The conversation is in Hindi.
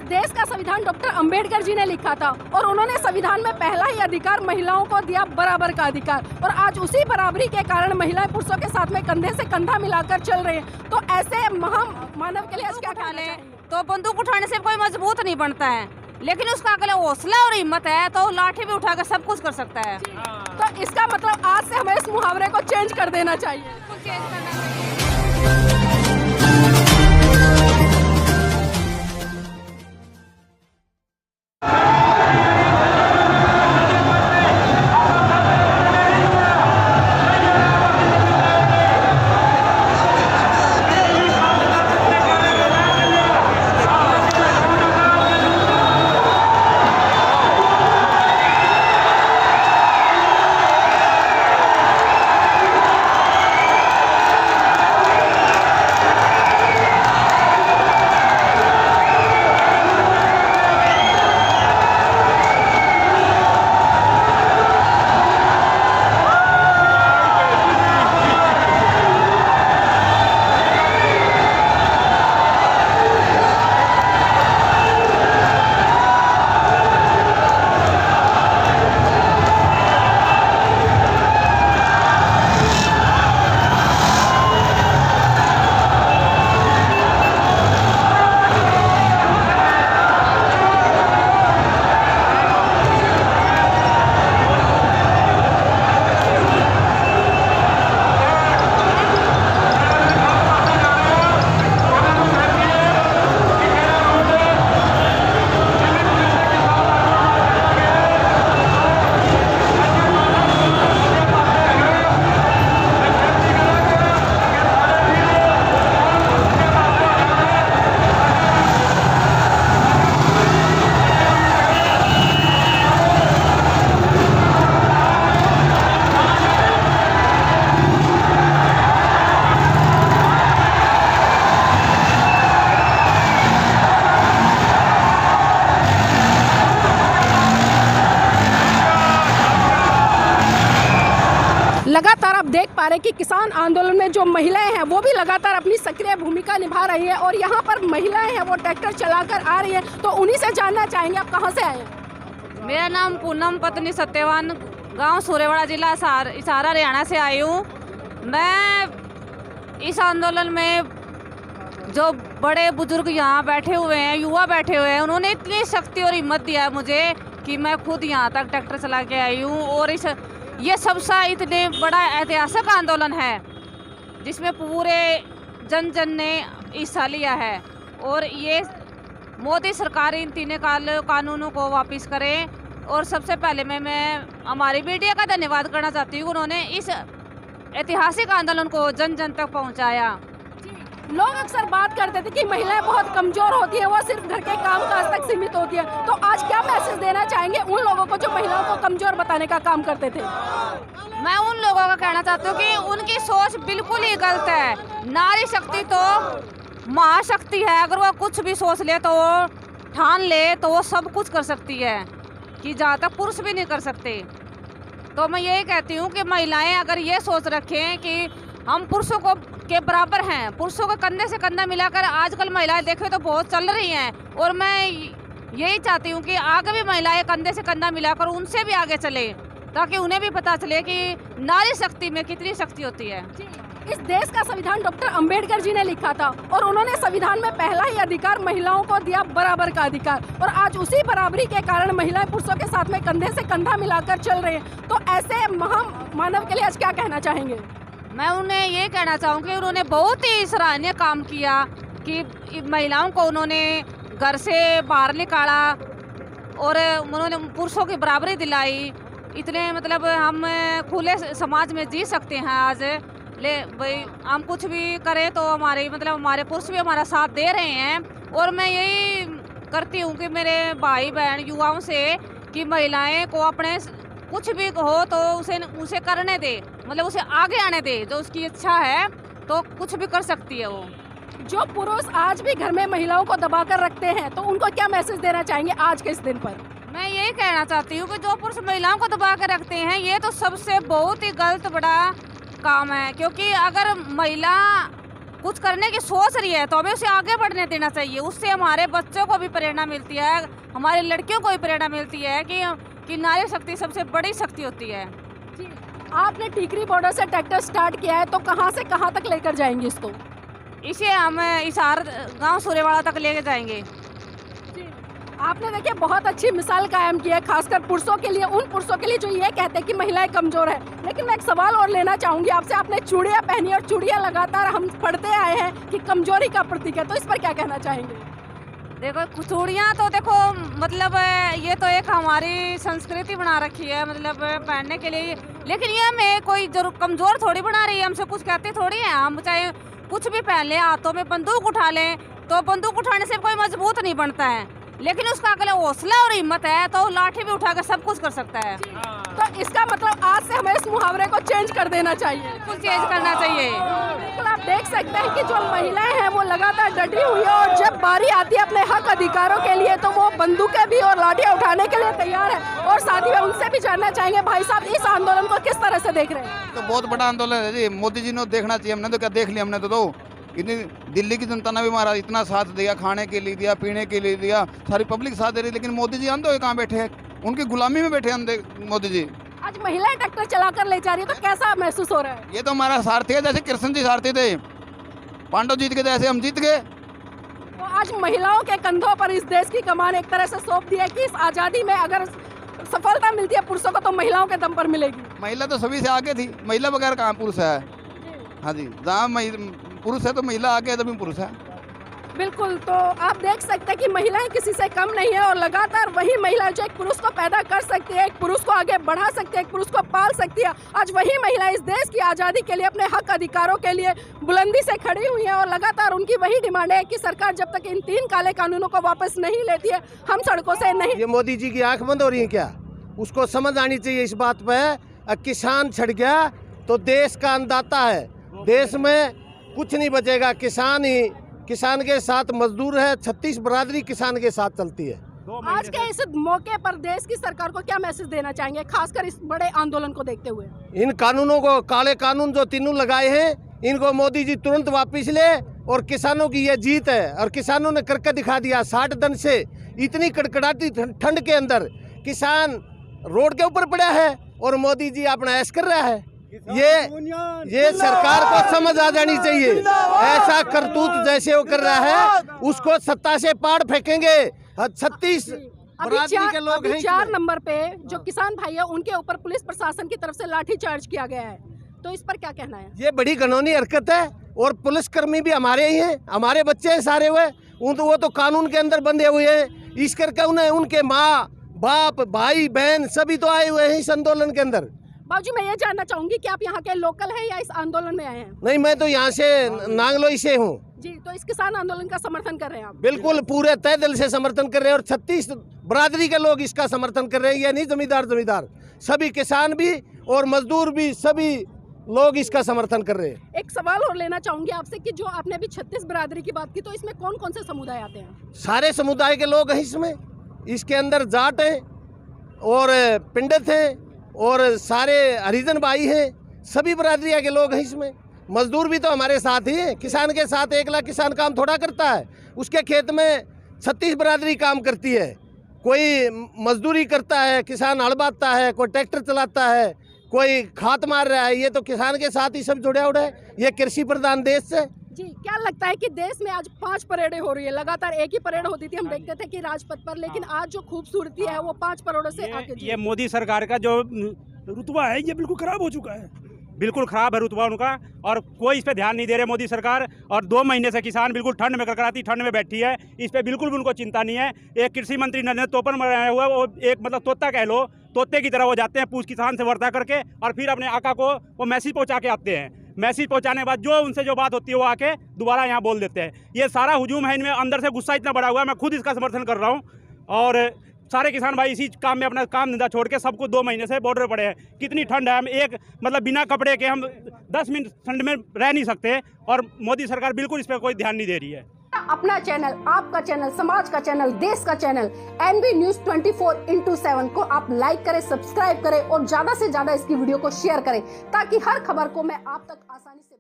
देश का संविधान डॉक्टर अंबेडकर जी ने लिखा था और उन्होंने संविधान में पहला ही अधिकार महिलाओं को दिया, बराबर का अधिकार। और आज उसी बराबरी के कारण महिलाएं पुरुषों के साथ में कंधे से कंधा मिलाकर चल रहे हैं। तो ऐसे मानव के लिए आज क्या कहना चाहिए? तो बंदूक उठाने से कोई मजबूत नहीं बनता है, लेकिन उसका अगर हौसला और हिम्मत है तो लाठी भी उठाकर सब कुछ कर सकता है। तो इसका मतलब आज से हमें इस मुहावरे को चेंज कर देना चाहिए। लगातार आप देख पा रहे हैं कि किसान आंदोलन में जो महिलाएं हैं वो भी लगातार अपनी सक्रिय भूमिका निभा रही है और यहाँ पर महिलाएं हैं वो ट्रैक्टर चलाकर आ रही है। तो उन्हीं से जानना चाहेंगे, आप कहाँ से आए हैं? मेरा नाम पूनम पत्नी सत्यवान, गांव सूर्यवाड़ा, जिला इसारा, हरियाणा से आई हूँ। मैं इस आंदोलन में जो बड़े बुजुर्ग यहाँ बैठे हुए हैं, युवा बैठे हुए हैं, उन्होंने इतनी शक्ति और हिम्मत दिया है मुझे कि मैं खुद यहाँ तक ट्रैक्टर चला के आई हूँ। और ये सबसे इतने बड़ा ऐतिहासिक आंदोलन है जिसमें पूरे जन जन ने हिस्सा लिया है। और ये मोदी सरकार इन तीनों कानूनों को वापस करे। और सबसे पहले मैं हमारी मीडिया का धन्यवाद करना चाहती हूँ, उन्होंने इस ऐतिहासिक आंदोलन को जन जन तक पहुँचाया। लोग अक्सर बात करते थे कि महिलाएं बहुत कमजोर होती है, वो सिर्फ घर के काम काज तक सीमित होती है। तो आज क्या मैसेज देना चाहेंगे उन लोगों को जो महिलाओं को कमजोर बताने का काम करते थे? मैं उन लोगों का कहना चाहती हूँ कि उनकी सोच बिल्कुल ही गलत है। नारी शक्ति तो महाशक्ति है, अगर वो कुछ भी सोच ले तो वो ठान ले तो वो सब कुछ कर सकती है, कि जहाँ तक पुरुष भी नहीं कर सकते। तो मैं यही कहती हूँ कि महिलाएं अगर ये सोच रखें कि हम पुरुषों को के बराबर हैं, पुरुषों को कंधे से कंधा मिलाकर आजकल महिलाएं देखे तो बहुत चल रही हैं। और मैं यही चाहती हूँ कि आगे भी महिलाएं कंधे से कंधा मिलाकर उनसे भी आगे चले, ताकि उन्हें भी पता चले कि नारी शक्ति में कितनी शक्ति होती है। इस देश का संविधान डॉक्टर अंबेडकर जी ने लिखा था और उन्होंने संविधान में पहला ही अधिकार महिलाओं को दिया, बराबर का अधिकार। और आज उसी बराबरी के कारण महिलाएं पुरुषों के साथ में कंधे से कंधा मिलाकर चल रहे हैं। तो ऐसे मानव के लिए आज क्या कहना चाहेंगे? मैं उन्हें ये कहना चाहूँगी, उन्होंने बहुत ही सराहनीय काम किया कि महिलाओं को उन्होंने घर से बाहर निकाला और उन्होंने पुरुषों की बराबरी दिलाई। इतने मतलब हम खुले समाज में जी सकते हैं आज। भाई हम कुछ भी करें तो हमारे पुरुष भी हमारा साथ दे रहे हैं। और मैं यही करती हूँ कि मेरे भाई बहन युवाओं से कि महिलाएं को अपने कुछ भी हो तो उसे करने दे, मतलब उसे आगे आने दे। जो उसकी इच्छा है तो कुछ भी कर सकती है वो। जो पुरुष आज भी घर में महिलाओं को दबाकर रखते हैं तो उनको क्या मैसेज देना चाहेंगे आज के इस दिन पर? मैं यही कहना चाहती हूँ कि जो पुरुष महिलाओं को दबा कर रखते हैं ये तो सबसे बहुत ही गलत बड़ा काम है। क्योंकि अगर महिला कुछ करने की सोच रही है तो हमें उसे आगे बढ़ने देना चाहिए। उससे हमारे बच्चों को भी प्रेरणा मिलती है, हमारी लड़कियों को भी प्रेरणा मिलती है कि नारी शक्ति सबसे बड़ी शक्ति होती है। जी, आपने टीकरी बॉर्डर से ट्रैक्टर स्टार्ट किया है, तो कहाँ से कहाँ तक लेकर जाएंगे इसको? इसे हम इसार गांव सूर्यवाड़ा तक लेके जाएंगे। आपने देखिए बहुत अच्छी मिसाल कायम की है, खासकर पुरुषों के लिए, उन पुरुषों के लिए जो ये कहते हैं कि महिलाएं कमजोर है। लेकिन मैं एक सवाल और लेना चाहूंगी आपसे, आपने चूड़ियां पहनी और चूड़ियां लगातार हम पढ़ते आए हैं कि कमजोरी का प्रतीक है, तो इस पर क्या कहना चाहेंगे? देखो चूड़ियाँ तो देखो मतलब ये तो एक हमारी संस्कृति बना रखी है, मतलब पहनने के लिए। लेकिन ये हमें कोई जरूर कमजोर थोड़ी बना रही है, हमसे कुछ कहते थोड़ी है। हम चाहे कुछ भी पहन लें, हाथों में बंदूक उठा लें, तो बंदूक उठाने से कोई मजबूत नहीं बनता है। लेकिन उसका अगले हौसला और हिम्मत है तो लाठी भी उठा कर सब कुछ कर सकता है। तो इसका मतलब आज से हमें इस मुहावरे को चेंज कर देना चाहिए, कुछ चेंज करना चाहिए। बिल्कुल, आप देख सकते हैं कि जो महिलाएं हैं वो लगातार डटी हुई है, और जब बारी आती है अपने हक अधिकारों के लिए तो वो बंदूकें भी और लाठियां उठाने के लिए तैयार है। और साथ ही में उनसे भी जानना चाहेंगे, भाई साहब इस आंदोलन को किस तरह से देख रहे हैं? तो बहुत बड़ा आंदोलन है जी, मोदी जी ने देखना चाहिए। हमने तो क्या देख लिया, हमने तो इतनी दिल्ली की जनता ने भी हमारा इतना साथ दिया, खाने के लिए दिया, पीने के लिए दिया, सारी पब्लिक साथ दे रही। लेकिन मोदी जी अंधे कहाँ बैठे हैं, उनकी गुलामी में बैठे अंधे मोदी जी। आज महिलाएं ट्रैक्टर चलाकर ले जा रही है, तो कैसा महसूस हो रहा है? ये तो हमारा सारथी है, जैसे कृष्ण जी सारथी थे, पांडव जीत गए जैसे हम जीत गए। तो आज महिलाओं के कंधों पर इस देश की कमान एक तरह से सौंप दी है कि इस आज़ादी में अगर सफलता मिलती है पुरुषों को तो महिलाओं के दम पर मिलेगी। महिला तो सभी से आगे थी, महिला बगैर कहाँ पुरुष है? हाँ जी, जहाँ पुरुष है तो महिला आगे है, तभी पुरुष है। बिल्कुल, तो आप देख सकते हैं कि महिलाएं किसी से कम नहीं है, और लगातार वही महिला जो एक पुरुष को पैदा कर सकती है, एक पुरुष को आगे बढ़ा सकती है, एक पुरुष को पाल सकती है, आज वही महिला इस देश की आज़ादी के लिए, अपने हक अधिकारों के लिए बुलंदी से खड़ी हुई है। और लगातार उनकी वही डिमांड है कि सरकार जब तक इन 3 काले कानूनों को वापस नहीं लेती है, हम सड़कों से नहीं। ये मोदी जी की आंख बंद हो रही है क्या? उसको समझ आनी चाहिए इस बात पे। किसान छट गया तो देश का अन्नदाता है, देश में कुछ नहीं बचेगा। किसान के साथ मजदूर है, 36 बरादरी किसान के साथ चलती है। आज के इस मौके पर देश की सरकार को क्या मैसेज देना चाहेंगे, खासकर इस बड़े आंदोलन को देखते हुए? इन कानूनों को, काले कानून जो तीनों लगाए हैं, इनको मोदी जी तुरंत वापस ले। और किसानों की ये जीत है, और किसानों ने करके दिखा दिया। 60 दिन से इतनी कड़कड़ाती ठंड के अंदर किसान रोड के ऊपर पड़ा है और मोदी जी अपना ऐश कर रहा है। ये सरकार को समझ आ जानी चाहिए। ऐसा करतूत जैसे वो कर रहा है, उसको सत्ता से पाड़ फेंकेंगे। 36 बरादरी के लोग हैं। 4 नंबर पे जो किसान भाई है उनके ऊपर पुलिस प्रशासन की तरफ से लाठी चार्ज किया गया है, तो इस पर क्या कहना है? ये बड़ी कानूनी हरकत है, और पुलिसकर्मी भी हमारे ही हैं, हमारे बच्चे हैं सारे हुए। वो तो कानून के अंदर बंधे हुए हैं। इस करके उन्हें उनके माँ बाप भाई बहन सभी तो आए हुए हैं इस आंदोलन के अंदर। बाबूजी, मैं ये जानना चाहूंगी कि आप यहाँ के लोकल हैं या इस आंदोलन में आए हैं? नहीं, मैं तो यहाँ से नांगलोई से हूँ जी। तो इस किसान आंदोलन का समर्थन कर रहे हैं आप? बिल्कुल पूरे तय दिल से समर्थन कर रहे हैं, और 36 बरादरी के लोग इसका समर्थन कर रहे हैं। ये नहीं जमींदार सभी किसान भी और मजदूर भी, सभी लोग इसका समर्थन कर रहे हैं। एक सवाल और लेना चाहूंगी आपसे कि जो आपने अभी 36 बरादरी की बात की, तो इसमें कौन कौन से समुदाय आते हैं? सारे समुदाय के लोग हैं इसमें। इसके अंदर जाट है और पिंडत है और सारे हरिजन भाई हैं, सभी बरादरिया के लोग हैं इसमें। मजदूर भी तो हमारे साथ ही हैं। किसान के साथ 1 लाख किसान काम थोड़ा करता है, उसके खेत में 36 बरादरी काम करती है। कोई मजदूरी करता है, किसान हल बांधता है, कोई ट्रैक्टर चलाता है, कोई खाद मार रहा है। ये तो किसान के साथ ही सब जुड़ा हुआ है। ये कृषि प्रधान देश है जी। क्या लगता है कि देश में आज 5 परेडें हो रही है, लगातार एक ही परेड होती थी, हम देखते थे कि राजपथ पर, लेकिन आज जो खूबसूरती है वो 5 परेडों से आगे। ये मोदी सरकार का जो रुतबा है ये बिल्कुल खराब हो चुका है, बिल्कुल खराब है रुतबा उनका, और कोई इस पे ध्यान नहीं दे रहे मोदी सरकार। और 2 महीने से किसान बिल्कुल ठंड में कड़कड़ाती ठंड में बैठी है, इस पे बिल्कुल भी उनको चिंता नहीं है। एक कृषि मंत्री नरेंद्र तोमर में आया हुआ, वो एक मतलब तोता कह लो, तोते की तरह वो जाते हैं पूछ किसान से वर्ता करके, और फिर अपने आका को वो मैसेज पहुंचा के आते हैं। मैसेज पहुंचाने के बाद जो उनसे जो बात होती है वो आके दोबारा यहाँ बोल देते हैं। ये सारा हुजूम है इनमें, अंदर से गुस्सा इतना बड़ा हुआ है। मैं खुद इसका समर्थन कर रहा हूँ, और सारे किसान भाई इसी काम में अपना काम धंधा छोड़ के सबको 2 महीने से बॉर्डर पड़े हैं। कितनी ठंड है, हम एक मतलब बिना कपड़े के हम 10 मिनट ठंड में रह नहीं सकते, और मोदी सरकार बिल्कुल इस पर कोई ध्यान नहीं दे रही है। अपना चैनल, आपका चैनल, समाज का चैनल, देश का चैनल NV News 24/7 को आप लाइक करें, सब्सक्राइब करें और ज्यादा से ज्यादा इसकी वीडियो को शेयर करें, ताकि हर खबर को मैं आप तक आसानी से